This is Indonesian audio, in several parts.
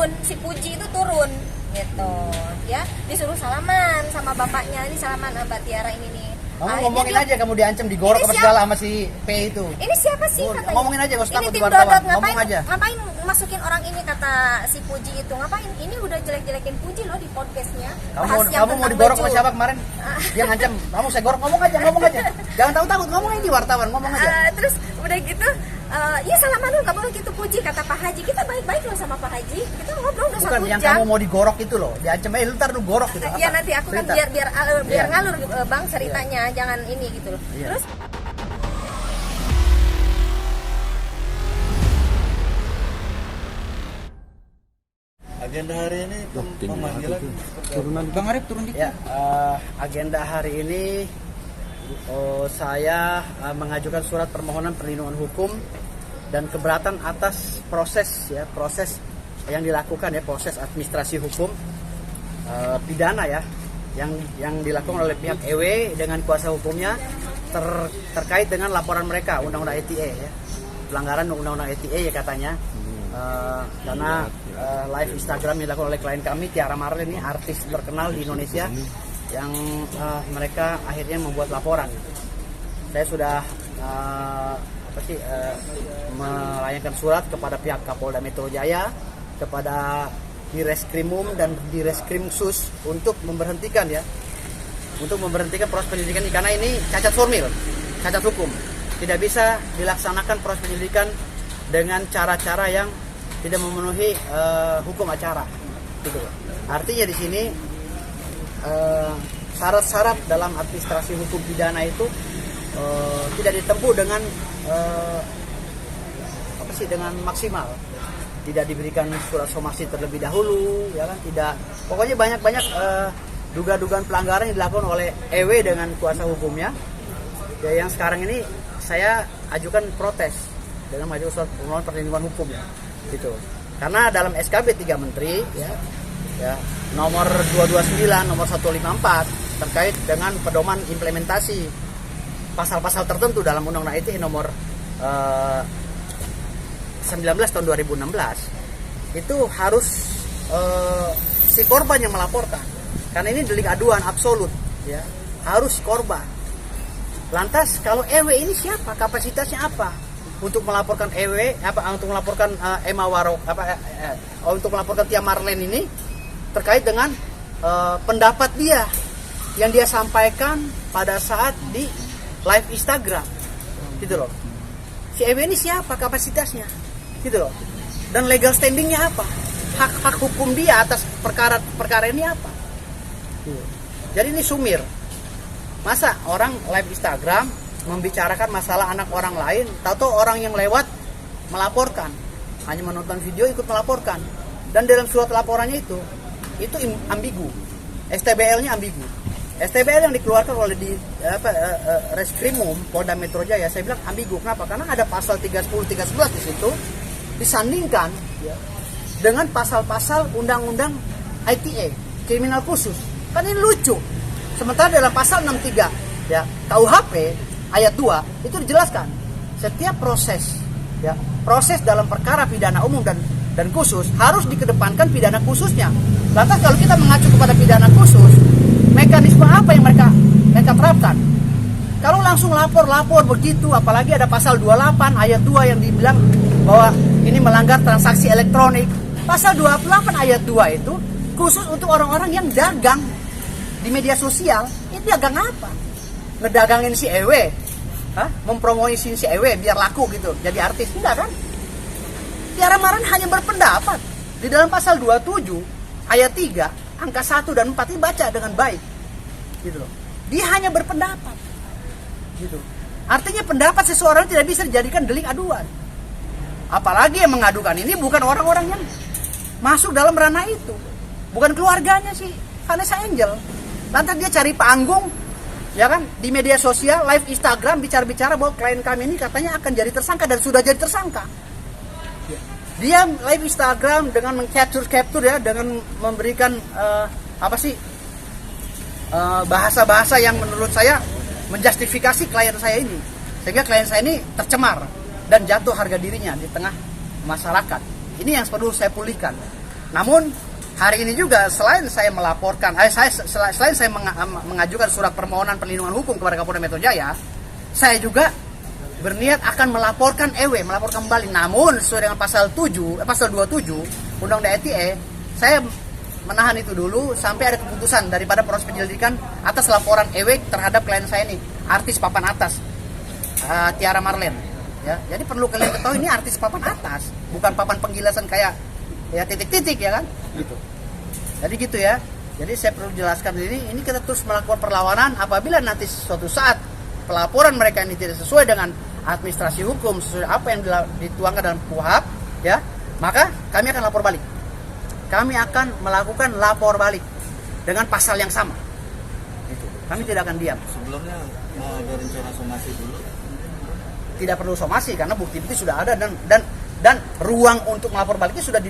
turun, si Puji itu turun gitu ya, disuruh salaman sama bapaknya. Ini salaman Mbak Tiara ini nih. Kamu ngomongin aja, kamu diancam digorok apa segala sama si P itu. Ini siapa sih katanya? Ngomongin aja, gak usah takut tim wartawan. Dodot, Ngomong aja. Ngapain masukin orang ini, kata si Puji itu. Ngapain? Ini udah jelek-jelekin Puji loh di podcastnya. Kamu mau digorok sama siapa kemarin? Dia ngancam, kamu saya gorok, ngomong aja. Jangan takut, ngomong aja di wartawan, ngomong aja. Terus udah gitu, ya salaman lu, gak boleh gitu Puji, kata Pak Haji. Kita baik-baik loh sama Pak Haji. Kita ngobrol udah 1 jam. Bukan yang kamu mau digorok itu loh, diancam, lu ntar lu gorok gitu. Ya nanti aku kan biar ngalur Bang ceritanya, jangan ini gitu loh. Terus agenda hari ini pemanggilan Bang Arif turun dikit. Ya, agenda hari ini saya mengajukan surat permohonan perlindungan hukum dan keberatan atas proses yang dilakukan ya, proses administrasi hukum pidana ya yang dilakukan oleh pihak EW dengan kuasa hukumnya terkait dengan laporan mereka undang-undang ITE ya, pelanggaran undang-undang ITE ya katanya. Karena live Instagram yang dilakukan oleh klien kami Tiara Marlin, ini artis terkenal di Indonesia yang mereka akhirnya membuat laporan. Saya sudah melayangkan surat kepada pihak Kapolda Metro Jaya, kepada Direskrimum dan Direskrimsus untuk memberhentikan proses penyelidikan ini, karena ini cacat formil, cacat hukum. Tidak bisa dilaksanakan proses penyelidikan dengan cara-cara yang tidak memenuhi hukum acara, gitu. Artinya di sini syarat-syarat dalam administrasi hukum pidana itu tidak ditempuh dengan dengan maksimal. Tidak diberikan surat somasi terlebih dahulu, ya kan? Tidak. Pokoknya banyak dugaan pelanggaran yang dilakukan oleh EW dengan kuasa hukumnya. Ya, yang sekarang ini saya ajukan protes dalam maju surat permohonan perlindungan hukum ya, gitu. Karena dalam SKB 3 Menteri ya nomor 229, nomor 154 terkait dengan pedoman implementasi pasal-pasal tertentu dalam Undang-Undang ITE nomor 19 tahun 2016 itu harus si korban yang melaporkan, karena ini delik aduan absolut ya, harus korban. Lantas kalau EW ini siapa, kapasitasnya apa untuk melaporkan EW, untuk melaporkan Emma Warok, untuk melaporkan Tia Marlin ini terkait dengan pendapat dia yang dia sampaikan pada saat di live Instagram, gitu loh. Si EW ini siapa, kapasitasnya, gitu loh. Dan legal standingnya apa, hak hukum dia atas perkara ini apa. Jadi ini sumir. Masa orang live Instagram membicarakan masalah anak orang lain, tahu orang yang lewat melaporkan, hanya menonton video ikut melaporkan, dan dalam surat laporannya itu ambigu, STBL-nya ambigu. STBL yang dikeluarkan oleh Reskrimum Polda Metro Jaya, saya bilang ambigu. Kenapa? Karena ada pasal 310, 311 di situ disandingkan dengan pasal-pasal undang-undang ITE, kriminal khusus. Kan ini lucu. Sementara dalam pasal 63 ya KUHP ayat 2 itu dijelaskan setiap proses dalam perkara pidana umum dan khusus harus dikedepankan pidana khususnya. Lantas kalau kita mengacu kepada pidana khusus, mekanisme apa yang mereka terapkan? Kalau langsung lapor begitu, apalagi ada pasal 28 ayat 2 yang dibilang bahwa ini melanggar transaksi elektronik. Pasal 28 ayat 2 itu khusus untuk orang-orang yang dagang di media sosial. Itu dagang apa? Ngedagangin si EW, mempromosiin si EW biar laku gitu, jadi artis. Enggak kan? Tiara Marlin hanya berpendapat. Di dalam pasal 27 ayat 3 angka 1 dan 4 ini baca dengan baik, gitu loh. Dia hanya berpendapat, gitu. Artinya pendapat seseorang tidak bisa dijadikan delik aduan. Apalagi yang mengadukan ini bukan orang-orang yang masuk dalam ranah itu, bukan keluarganya si Vanessa Angel. Lantas dia cari panggung, ya kan, di media sosial, live Instagram, bicara-bicara bahwa klien kami ini katanya akan jadi tersangka dan sudah jadi tersangka. Dia live Instagram dengan meng-capture ya, dengan memberikan bahasa-bahasa yang menurut saya menjustifikasi klien saya ini, sehingga klien saya ini tercemar dan jatuh harga dirinya di tengah masyarakat. Ini yang perlu saya pulihkan. Namun hari ini juga selain saya melaporkan, selain saya mengajukan surat permohonan perlindungan hukum kepada Kapolda Metro Jaya, saya juga berniat akan melaporkan melaporkan kembali. Namun sesuai dengan pasal 27 Undang-Undang ITE, saya menahan itu dulu sampai ada keputusan daripada proses penyelidikan atas laporan terhadap klien saya ini, artis papan atas, Tiara Marlene. Ya, jadi perlu kalian ketahui ini artis papan atas, bukan papan penggilasan kayak ya titik-titik ya kan, gitu. Jadi gitu ya. Jadi saya perlu jelaskan ini kita terus melakukan perlawanan. Apabila nanti suatu saat pelaporan mereka ini tidak sesuai dengan administrasi hukum, sesuai apa yang dituangkan dalam KUHP, ya, maka kami akan lapor balik. Kami akan melakukan lapor balik dengan pasal yang sama. Gitu. Kami tidak akan diam. Sebelumnya mau ada rencana somasi dulu. Tidak perlu somasi karena bukti-bukti sudah ada dan ruang untuk melapor baliknya sudah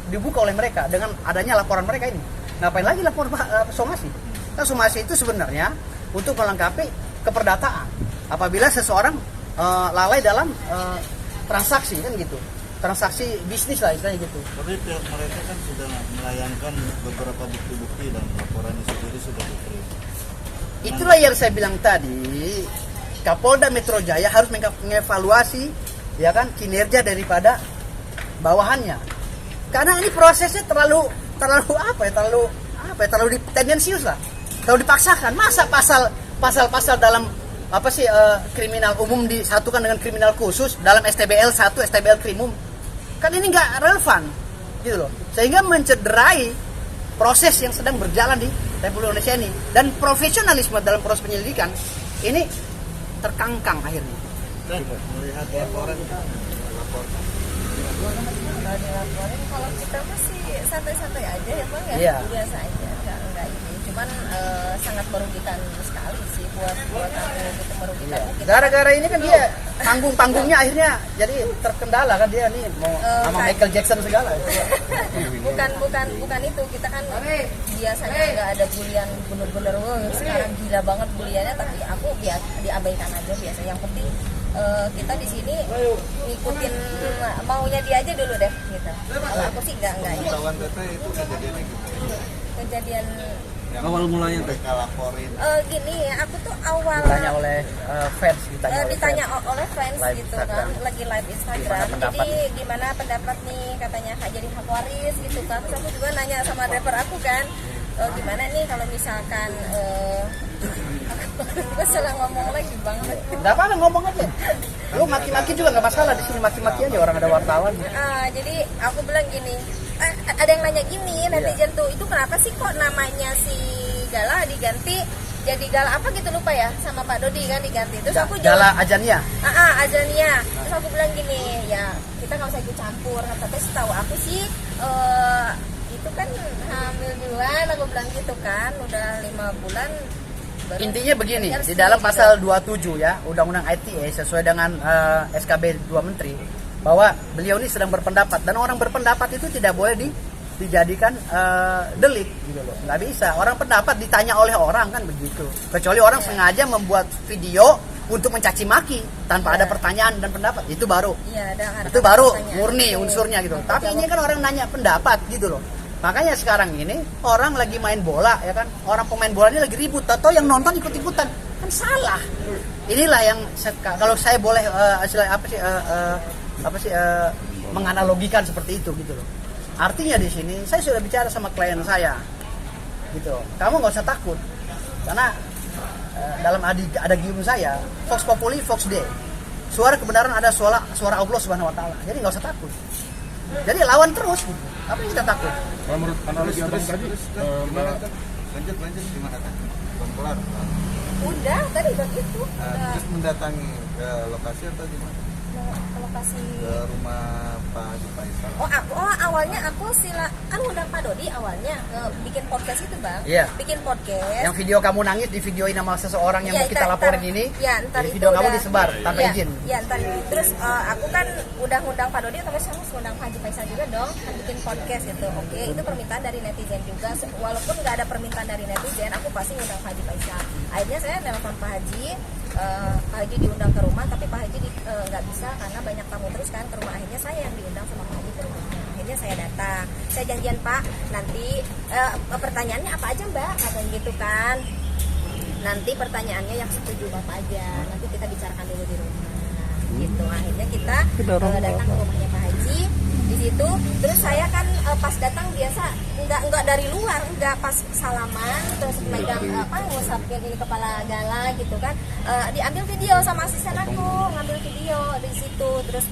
dibuka oleh mereka dengan adanya laporan mereka ini. Ngapain lagi lapor somasi? Nah, somasi itu sebenarnya untuk melengkapi keperdataan. Apabila seseorang lalai dalam transaksi kan gitu, transaksi bisnis lah istilahnya gitu. Tapi pihak mereka kan sudah melayangkan beberapa bukti-bukti dan laporannya sendiri sudah diterima. Itulah yang saya bilang tadi, Kapolda Metro Jaya harus mengevaluasi ya kan kinerja daripada bawahannya. Karena ini prosesnya terlalu tendensius lah. Terlalu dipaksakan. Masa pasal-pasal dalam kriminal umum disatukan dengan kriminal khusus dalam STBL 1, STBL Krimum. Kan ini nggak relevan gitu loh. Sehingga mencederai proses yang sedang berjalan di Republik Indonesia ini, dan profesionalisme dalam proses penyelidikan ini terkangkang akhirnya. Dan melihat laporan kalau kita masih santai-santai aja ya Bang ya, Iya. biasa aja, enggak ini. Cuman sangat merugikan sekali sih buat kami, gitu, merugikan kita. Gara-gara ini kan dia panggungnya akhirnya jadi terkendala kan, dia nih mau sama Michael Jackson segala. bukan itu, kita kan biasanya nggak ada bulian bener-bener sekarang gila banget buliannya, tapi aku diabaikan aja biasa. Yang penting kita di sini ngikutin maunya dia aja dulu deh gitu. Kalau aku sih enggak ini. lawan teteh itu kejadiannya gitu. Kejadian Awal mulanya mereka laporin. Gini ya, aku tuh awal Ditanya oleh fans, ditanya oleh fans Live gitu Instagram. kan, lagi live Instagram. Gimana pendapat? Jadi gimana pendapat nih, katanya Kak jadi hak waris gitu kan. Terus aku juga nanya sama driver aku kan, gimana nih kalau misalkan aku salah ngomong lagi banget. Nggak apa-apa, ngomong aja. Lu maki-maki juga nggak masalah, di sini maki-maki aja, orang ada wartawan. Jadi aku bilang gini, ada yang nanya gini, netizen tuh, itu kenapa sih kok namanya si Gala diganti jadi Gala apa gitu, lupa ya, sama Pak Dodi kan diganti. Terus aku Gala Ajania. Ajania. Terus aku bilang gini, ya kita nggak usah ikut campur. Tapi setahu aku sih itu kan hamil duluan, aku bilang gitu kan, udah 5 bulan. Intinya begini, di dalam pasal 27 ya, Undang-Undang ITE sesuai dengan SKB 2 Menteri, bahwa beliau ini sedang berpendapat, dan orang berpendapat itu tidak boleh dijadikan delik gitu loh. Nggak bisa, orang pendapat ditanya oleh orang kan begitu, kecuali orang sengaja membuat video untuk mencaci maki tanpa ada pertanyaan dan pendapat, itu baru murni unsurnya gitu. Tapi ini kan orang nanya pendapat gitu loh. Makanya sekarang ini orang lagi main bola ya kan, orang pemain bola ini lagi ribut, atau yang nonton ikut-ikutan, kan salah. Inilah yang kalau saya boleh menganalogikan seperti itu gitu loh. Artinya di sini saya sudah bicara sama klien saya gitu, kamu nggak usah takut, karena dalam adagium saya, Vox Populi, Vox Dei, suara kebenaran ada suara Allah Subhanahu Wa Taala. Jadi nggak usah takut, jadi lawan terus gitu. Apa yang kita takut? Kalau menurut analogi abang tadi, Lanjut gimana kan? Belum kelar. Udah tadi begitu. Terus mendatangi ke lokasi atau gimana? Ke lokasi. Ke rumah Pak Haji Faisal. Awalnya aku kan undang Pak Dodi awalnya bikin podcast itu Bang. Iya. Bikin podcast. Yang video kamu nangis di videoin sama seseorang yang mau kita laporin ini. Ya, ntar jadi itu video kamu udah disebar tanpa izin. Ya, ntar itu. Terus aku kan udah undang Pak Dodi, tapi saya undang Pak Haji Faisal juga dong, bikin podcast gitu. Oke, itu permintaan dari netizen juga. Walaupun nggak ada permintaan dari netizen, aku pasti undang Pak Haji Faisal. Akhirnya saya nelpon Pak Haji. Pak Haji diundang ke rumah, tapi Pak Haji nggak bisa karena banyak tamu terus kan ke rumah. Akhirnya saya yang diundang sama Pak Haji ke rumahnya. akhirnya saya datang, saya janjian Pak nanti pertanyaannya apa aja Mbak, katanya gitu kan. Nanti pertanyaannya yang setuju Bapak aja, nanti kita bicarakan dulu di rumah gitu. Akhirnya kita datang ke rumahnya Pak Haji di situ. Terus saya kan pas datang biasa nggak dari luar, nggak, pas salaman terus megang ngusapin ini kepala Gala gitu kan. Diambil video sama asisten aku, ngambil video di situ. Terus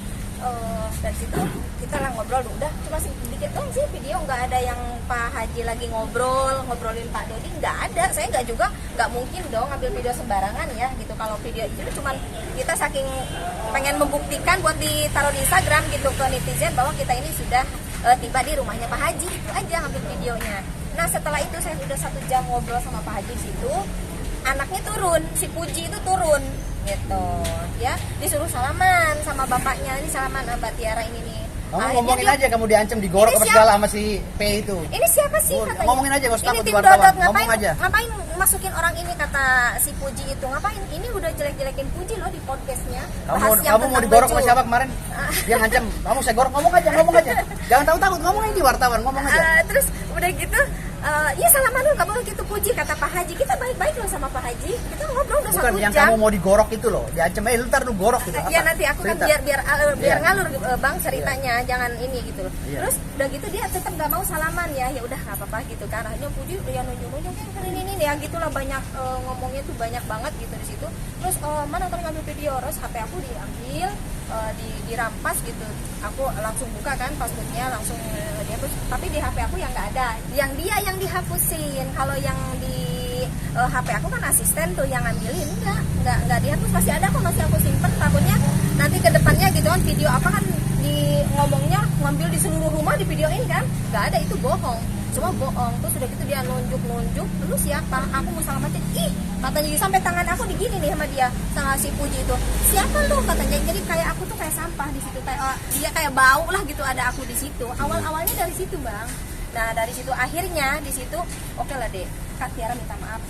dari situ kita lah ngobrol, udah cuma sedikit doang sih video, nggak ada yang Pak Haji lagi ngobrolin Pak Dodi, nggak ada. Saya nggak mungkin dong ngambil video sembarangan ya gitu. Kalau video itu cuma kita saking pengen membuktikan buat ditaruh di Instagram gitu ke netizen bahwa kita ini sudah tiba di rumahnya Pak Haji, itu aja ngambil videonya. Nah setelah itu saya udah 1 jam ngobrol sama Pak Haji di situ, anaknya turun, si Puji itu turun gitu ya, disuruh salaman sama bapaknya. Ini salaman Mbak Tiara ini nih. Kamu ngomongin aja, kamu diancam digorok apa segala sama si P itu. Ini siapa sih katanya? Ngomongin aja, gak usah takut ini di tim wartawan. Dodot, Ngomong aja. ngapain masukin orang ini, kata si Puji itu. Ngapain? Ini udah jelek-jelekin Puji loh di podcastnya. Kamu mau digorok sama siapa kemarin? Dia ngancam, kamu saya gorok, ngomong aja. Jangan takut, ngomong aja di wartawan, ngomong aja. Terus udah gitu, ya salaman lu, gak boleh gitu Puji, kata Pak Haji. Kita baik-baik loh sama Pak Haji. Kita ngobrol udah 1 jam. Bukan yang kamu mau digorok itu loh, diancam, lu ntar lu gorok gitu. Ya nanti aku kan biar ngalur Bang ceritanya, jangan ini gitu loh. Iya. Terus udah gitu dia tetap gak mau salaman ya udah nggak apa-apa gitu kan. Akhirnya Puji udah nunjuk ini ya gitulah, banyak ngomongnya tuh banyak banget gitu di situ. Terus mana tadi ngambil video, terus HP aku diambil, dirampas gitu. Aku langsung buka kan passwordnya, langsung dihapus. Tapi di HP aku yang nggak ada, yang dia yang dihapusin. Kalau yang di HP aku kan asisten tuh yang ngambilin, nggak dihapus, masih ada kok, masih aku simpen. Takutnya nanti ke depannya gitu kan video apa kan di ngomongnya ngambil di seluruh rumah di videoin kan, nggak ada, itu bohong, cuma bohong. Terus udah gitu dia nunjuk, lu siapa, aku mau salamatin, ih katanya, sampai tangan aku digini nih sama dia, sama si Puji itu, siapa lu katanya. Jadi kayak aku tuh kayak sampah di situ, kayak dia kayak bau lah gitu ada aku di situ. Awalnya dari situ Bang. Nah dari situ akhirnya di situ oke lah deh, Kak Tiara minta maaf.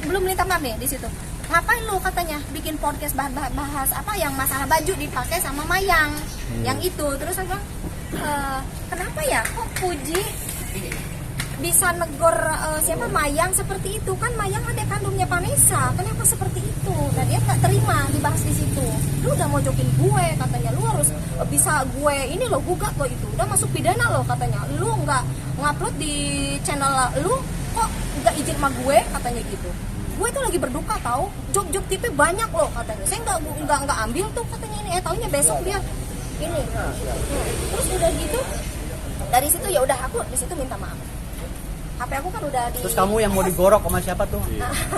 Belum minta maaf nih di situ. Ngapain lu katanya bikin podcast bahas apa yang masalah baju dipakai sama Mayang yang itu. Terus aku bilang, kenapa ya kok Puji bisa negor siapa Mayang seperti itu, kan Mayang ada kandungnya Vanessa, kenapa seperti itu. Nah dia nggak terima dibahas di situ. Lu udah mojokin gue katanya, lu harus bisa gue ini lo gugat lo, itu udah masuk pidana lo katanya. Lu nggak ngupload di channel lu kok nggak izin sama gue katanya gitu. Gue tuh lagi berduka tahu, job TV banyak loh katanya. Saya nggak ambil tuh katanya ini. Taunya besok dia ini. Terus udah gitu dari situ ya udah aku di situ minta maaf. HP aku kan udah di. Terus kamu yang mau digorok sama siapa tuh?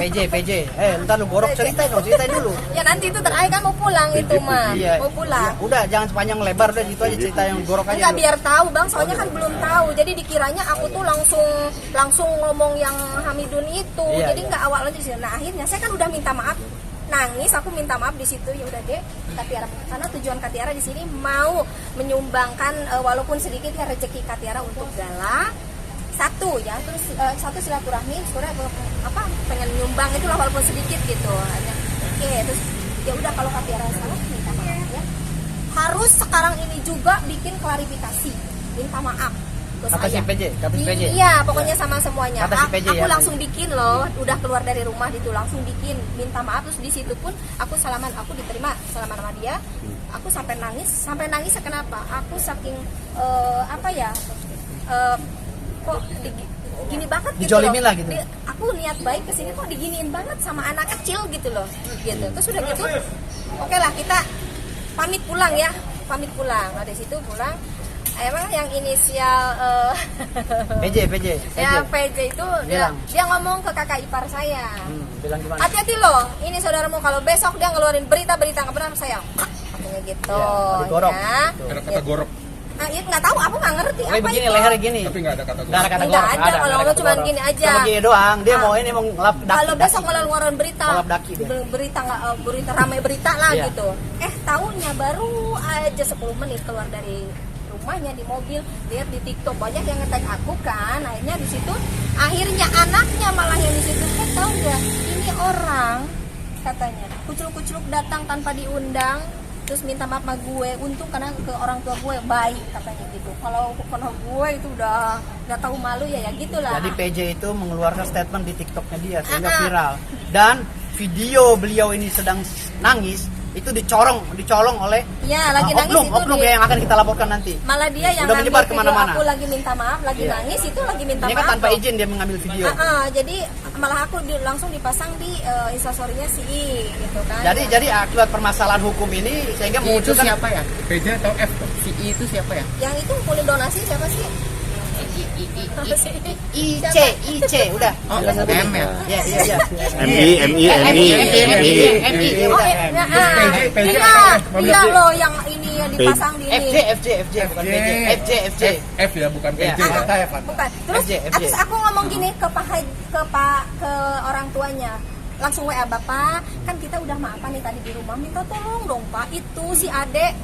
PJ. Ntar lu gorok, ceritain dulu. Ya nanti itu terakhir kan mau pulang itu mah. Iya. Mau pulang. Iya. Udah jangan sepanjang lebar, udah gitu aja cerita yang gorok aja. Enggak, dulu. biar tahu Bang, soalnya kan belum tahu. Jadi dikiranya aku tuh langsung ngomong yang Hamidun itu. Iya, Jadi iya. nggak awalnya di sini. Nah, akhirnya saya kan udah minta maaf. Nangis, aku minta maaf di situ. Ya udah deh, Kak Tiara, karena tujuan Kak Tiara di sini mau menyumbangkan walaupun sedikit ya rezeki Kak Tiara untuk Gala. Satu ya, terus satu silaturahmi, sebenarnya apa pengen nyumbang itulah walaupun sedikit gitu. Oke, terus ya udah kalau Kak Tiara salah minta maaf ya. Harus sekarang ini juga bikin klarifikasi, minta maaf. Kata si PJ. Iya, pokoknya sama semuanya. Kata si PJ aku ya, langsung bikin loh, udah keluar dari rumah gitu langsung bikin, minta maaf. Terus di situ pun aku salaman, aku diterima salaman sama dia. Aku sampai nangis kenapa? Aku saking apa ya? Kok gini banget gitu dijolimin loh. lah gitu. Aku niat baik kesini kok diginiin banget sama anak kecil gitu loh gitu. Terus udah gitu oke lah kita pamit pulang ya, nah dari situ pulang. Emang yang inisial PJ. ya PJ itu dia ngomong ke kakak ipar saya, Bilang gimana? hati-hati loh, ini saudaramu kalau besok dia ngeluarin berita-berita nggak benar saya katanya gitu Ya, digorok. ya. Ada kata gorok. Nah, ya nggak tahu, aku nggak ngerti Tapi apa begini itu. lehernya gini. Tapi nggak ada kata Nggak ada gorok. kata Nggak gorok. ada, kalau ngomong cuma gini aja. Cuma gini doang. Dia mau ini mau ngelap daki. Kalau besok ngeluarin berita, Ngelap daki dia. berita nggak berita ramai berita lah Iya. gitu. Tahunya baru aja 10 menit keluar dari rumahnya di mobil, lihat di TikTok banyak yang nge-tag aku kan. Akhirnya di situ, akhirnya anaknya malah yang di situ. Tahu nggak? Ini orang katanya kucluk-kucluk datang tanpa diundang. terus minta maaf sama gue, untung karena ke orang tua gue baik katanya gitu. Kalau gue itu udah nggak tahu malu ya gitulah. Jadi PJ itu mengeluarkan statement di TikToknya dia sehingga viral. Dan video beliau ini sedang nangis itu dicolong oleh Ya, lagi nangis itu oknum yang akan kita laporkan nanti. Malah dia yang udah ngambil menyebar video kemana-mana. aku lagi minta maaf, lagi nangis itu lagi minta Ini maaf. kan tanpa loh. izin dia mengambil video. Jadi malah aku langsung dipasang di instastorynya si I gitu kan. Jadi akibat permasalahan hukum ini sehingga Itu memunculkan siapa ya? PJ atau F? Si I itu siapa ya? Yang itu kumpulin donasi siapa sih? IC udah. Oh, M ya? Iya. MI. Iya loh yang ini yang dipasang di ini. FJ bukan PJ. FJ. F ya, bukan PJ Iya. ya? Bukan. Terus FJ. aku ngomong gini ke ke orang tuanya. Langsung WA, Bapak, kan kita udah maafan nih tadi di rumah, minta tolong dong Pak, itu si Ade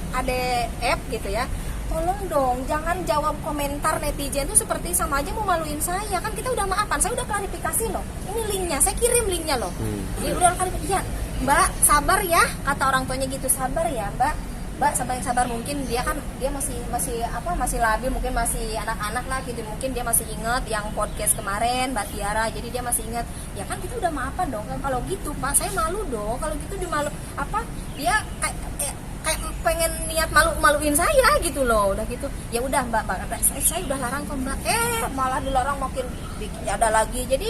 F gitu ya, tolong dong jangan jawab komentar netizen tuh seperti sama aja mau maluin saya, kan kita udah maafan, saya udah klarifikasi loh, ini linknya, saya kirim linknya loh. Dia udah klarifikasi, ya Mbak sabar ya, kata orang tuanya gitu, sabar ya Mbak sabar yang sabar, mungkin dia masih labil, mungkin masih anak-anak lah gitu, mungkin dia masih inget yang podcast kemarin Mbak Tiara, jadi dia masih inget, ya kan kita udah maafan dong kan, kalau gitu Pak saya malu dong, kalau gitu dia kayak pengen niat maluin saya gitu loh, udah gitu ya udah Mbak saya udah larang kok Mbak, malah dilarang makin ada lagi, jadi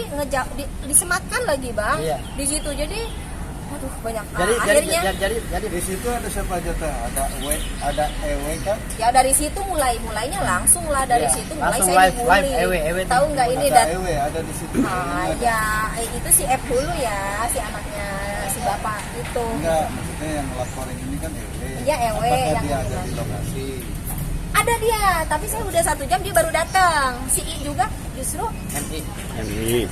disematkan lagi Bang. Iya. Di situ jadi aduh banyak. Jadi Di situ ada siapa aja tuh? Ada EW kan? Ya dari situ mulainya langsung lah dari Iya, situ mulai langsung saya live dibully. EW Tahu nggak ini Ada EW ada di situ. ya itu si F dulu ya, si anaknya si bapak itu. Enggak, maksudnya yang melaporin ini kan EW. Iya, EW Apakah yang dia ada bilang. di lokasi? Ada dia, tapi saya udah 1 jam dia baru datang. Si I juga justru MI.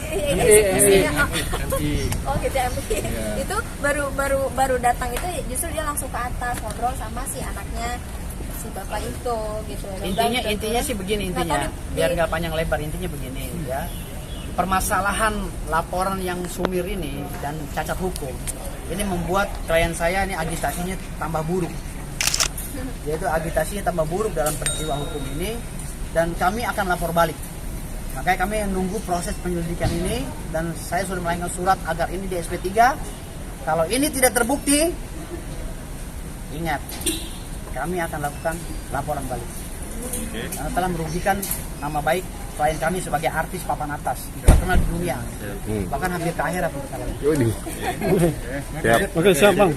Oh gitu MI. Itu baru datang itu justru dia langsung ke atas ngobrol sama si anaknya si bapak itu gitu. Intinya sih begini intinya, biar nggak panjang lebar, intinya begini ya. Permasalahan laporan yang sumir ini dan cacat hukum ini membuat klien saya ini agitasinya tambah buruk. Yaitu agitasinya tambah buruk dalam peristiwa hukum ini, dan kami akan lapor balik. Makanya kami menunggu proses penyelidikan ini, dan saya sudah melayangkan surat agar ini di SP3. Kalau ini tidak terbukti, ingat, kami akan lakukan laporan balik. Karena telah merugikan nama baik klien kami sebagai artis papan atas, terkenal di dunia, bahkan hampir ke akhirat. Siap. Oke, siap Bang.